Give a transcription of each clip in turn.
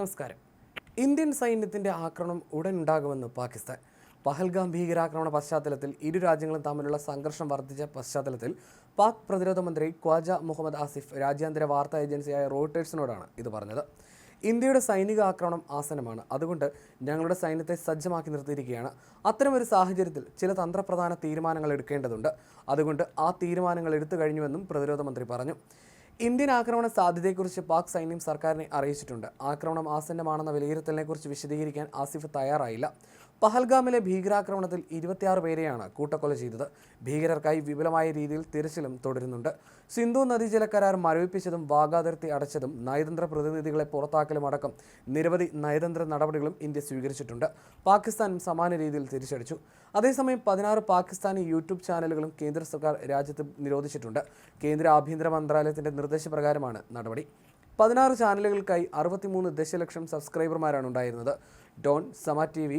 നമസ്കാരം. ഇന്ത്യൻ സൈന്യത്തിന്റെ ആക്രമണം ഉടൻ ഉണ്ടാകുമെന്ന് പാകിസ്ഥാൻ. പഹൽഗാം ഭീകരാക്രമണ പശ്ചാത്തലത്തിൽ ഇരു രാജ്യങ്ങളും തമ്മിലുള്ള സംഘർഷം വർദ്ധിച്ച പശ്ചാത്തലത്തിൽ പാക് പ്രതിരോധ മന്ത്രി ഖ്വാജ മുഹമ്മദ് ആസിഫ് രാജ്യാന്തര വാർത്താ ഏജൻസിയായ റോയിട്ടേഴ്സിനോടാണ് ഇത് പറഞ്ഞത്. ഇന്ത്യയുടെ സൈനിക ആക്രമണം ആസന്നമാണ്. അതുകൊണ്ട് ഞങ്ങളുടെ സൈന്യത്തെ സജ്ജമാക്കി നിർത്തിയിരിക്കുകയാണ്. അത്തരമൊരു സാഹചര്യത്തിൽ ചില തന്ത്രപ്രധാന തീരുമാനങ്ങൾ എടുക്കേണ്ടതുണ്ട്. അതുകൊണ്ട് ആ തീരുമാനങ്ങൾ എടുത്തു കഴിഞ്ഞുവെന്നും പ്രതിരോധ മന്ത്രി പറഞ്ഞു. ഇന്ത്യൻ ആക്രമണ സാധ്യതയെക്കുറിച്ച് പാക് സൈന്യം സർക്കാരിനെ അറിയിച്ചിട്ടുണ്ട്. ആക്രമണം ആസന്നമാണെന്ന വിലയിരുത്തലിനെക്കുറിച്ച് വിശദീകരിക്കാൻ ആസിഫ് തയ്യാറായില്ല. പഹൽഗാമിലെ ഭീകരാക്രമണത്തിൽ 26 പേരെയാണ് കൂട്ടക്കൊല ചെയ്തത്. ഭീകരർക്കായി വിപുലമായ രീതിയിൽ തിരച്ചിലും തുടരുന്നുണ്ട്. സിന്ധു നദീജല കരാർ മരവിപ്പിച്ചതും വാഗാതിർത്തി അടച്ചതും നയതന്ത്ര പ്രതിനിധികളെ പുറത്താക്കലും അടക്കം നിരവധി നയതന്ത്ര നടപടികളും ഇന്ത്യ സ്വീകരിച്ചിട്ടുണ്ട്. പാകിസ്ഥാനും സമാന രീതിയിൽ തിരിച്ചടിച്ചു. അതേസമയം 16 പാകിസ്ഥാനി യൂട്യൂബ് ചാനലുകളും കേന്ദ്ര സർക്കാർ രാജ്യത്ത് നിരോധിച്ചിട്ടുണ്ട്. കേന്ദ്ര ആഭ്യന്തര മന്ത്രാലയത്തിന്റെ നിർദ്ദേശപ്രകാരമാണ് നടപടി. 16 ചാനലുകൾക്കായി 63 ദശലക്ഷം സബ്സ്ക്രൈബർമാരാണ് ഉണ്ടായിരുന്നത്. Don, Samaa TV,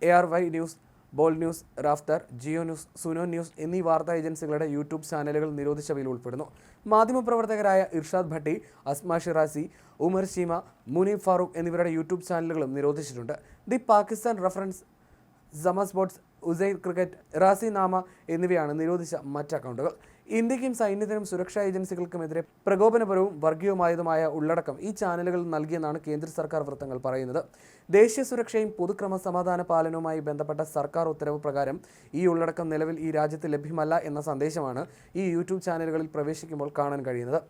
ARY news, Bol news, Raftar, Geo news, Suno news എന്നീ വാർത്താ ഏജൻസികളുടെ യൂട്യൂബ് ചാനലുകൾ നിരോധിച്ചവയിൽ ഉൾപ്പെടുന്നു. മാധ്യമപ്രവർത്തകരായ ഇർഷാദ് ഭട്ടി, അസ്മ ഷിറാസി, ഉമർ ഷീമ, മുനീബ് ഫാറൂഖ് എന്നിവരുടെ യൂട്യൂബ് ചാനലുകളും നിരോധിച്ചിട്ടുണ്ട്. The Pakistan reference, Samaa sports, Uzair cricket, Razi Nama എന്നിവയാണ് നിരോധിച്ച മറ്റ് അക്കൗണ്ടുകൾ. ഇന്ത്യക്കും സൈന്യത്തിനും സുരക്ഷാ ഏജൻസികൾക്കുമെതിരെ പ്രകോപനപരവും വർഗീയവുമായതുമായ ഉള്ളടക്കം ഈ ചാനലുകൾ നൽകിയെന്നാണ് കേന്ദ്ര സർക്കാർ വൃത്തങ്ങൾ പറയുന്നത്. ദേശീയ സുരക്ഷയും പൊതുക്രമസമാധാന പാലനവുമായി ബന്ധപ്പെട്ട സർക്കാർ ഉത്തരവ് പ്രകാരം ഈ ഉള്ളടക്കം നിലവിൽ ഈ രാജ്യത്ത് ലഭ്യമല്ല എന്ന സന്ദേശമാണ് ഈ യൂട്യൂബ് ചാനലുകളിൽ പ്രവേശിക്കുമ്പോൾ കാണാൻ കഴിയുന്നത്.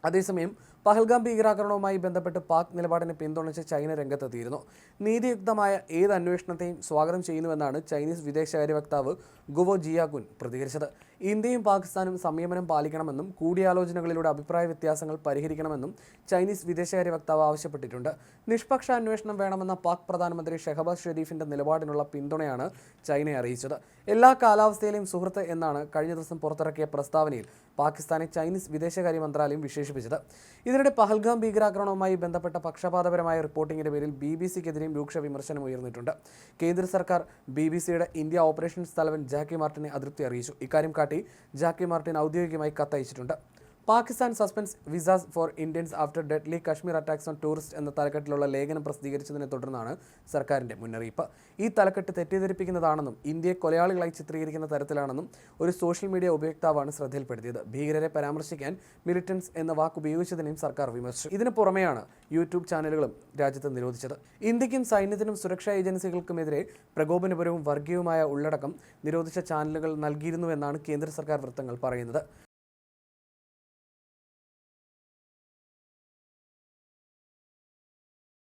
അതേസമയം പഹൽഗാം ഭീകരാക്രമണവുമായി ബന്ധപ്പെട്ട് പാക് നിലപാടിനെ പിന്തുണച്ച് ചൈന രംഗത്തെത്തിയിരുന്നു. നീതിയുക്തമായ ഏത് അന്വേഷണത്തെയും സ്വാഗതം ചെയ്യുന്നുവെന്നാണ് ചൈനീസ് വിദേശകാര്യ വക്താവ് ഗുവോ ജിയാകുൻ പ്രതികരിച്ചത്. ഇന്ത്യയും പാകിസ്ഥാനും സംയമനം പാലിക്കണമെന്നും കൂടിയാലോചനകളിലൂടെ അഭിപ്രായ വ്യത്യാസങ്ങൾ പരിഹരിക്കണമെന്നും ചൈനീസ് വിദേശകാര്യ വക്താവ് ആവശ്യപ്പെട്ടിട്ടുണ്ട്. നിഷ്പക്ഷ അന്വേഷണം വേണമെന്ന പാക് പ്രധാനമന്ത്രി ഷെഹബാസ് ഷെരീഫിന്റെ നിലപാടിനുള്ള പിന്തുണയാണ് ചൈനയെ അറിയിച്ചത്. എല്ലാ കാലാവസ്ഥയിലെയും സുഹൃത്ത് എന്നാണ് കഴിഞ്ഞ ദിവസം പുറത്തിറക്കിയ പ്രസ്താവനയിൽ പാകിസ്ഥാനെ ചൈനീസ് വിദേശകാര്യ മന്ത്രാലയം വിശേഷിപ്പിച്ചത്. ഇതിനിടെ പഹൽഗാം ഭീകരാക്രമണവുമായി ബന്ധപ്പെട്ട പക്ഷപാതപരമായ റിപ്പോർട്ടിങ്ങിന്റെ പേരിൽ BBC-ക്കെതിരെയും രൂക്ഷ വിമർശനം ഉയർന്നിട്ടുണ്ട്. കേന്ദ്ര സർക്കാർ BBC-യുടെ ഇന്ത്യ ഓപ്പറേഷൻസ് തലവൻ ജാക്കി മാർട്ടിനെ അതൃപ്തി അറിയിച്ചു. ഇക്കാര്യം കാട്ടി ജാക്കി മാർട്ടിൻ ഔദ്യോഗികമായി കത്തയച്ചിട്ടുണ്ട്. Pakistan suspends visas for Indians after deadly Kashmir attacks on tourist എന്ന തലക്കെട്ടിലുള്ള ലേഖനം പ്രസിദ്ധീകരിച്ചതിനെ തുടർന്നാണ് സർക്കാരിന്റെ മുന്നറിയിപ്പ്. ഈ തലക്കെട്ട് തെറ്റിദ്ധരിപ്പിക്കുന്നതാണെന്നും ഇന്ത്യയെ കൊലയാളികളായി ചിത്രീകരിക്കുന്ന തരത്തിലാണെന്നും ഒരു സോഷ്യൽ മീഡിയ ഉപയോക്താവാണ് ശ്രദ്ധയിൽപ്പെടുത്തിയത്. ഭീകരരെ പരാമർശിക്കാൻ മിലിറ്റൻസ് എന്ന വാക്ക് ഉപയോഗിച്ചതിനെയും സർക്കാർ വിമർശിച്ചു. ഇതിന് പുറമെയാണ് യൂട്യൂബ് ചാനലുകളും രാജ്യത്ത് നിരോധിച്ചത്. ഇന്ത്യക്കും സൈന്യത്തിനും സുരക്ഷാ ഏജൻസികൾക്കുമെതിരെ പ്രകോപനപരവും വർഗീയവുമായ ഉള്ളടക്കം നിരോധിച്ച ചാനലുകൾ നൽകിയിരുന്നുവെന്നാണ് കേന്ദ്ര സർക്കാർ വൃത്തങ്ങൾ പറയുന്നത്.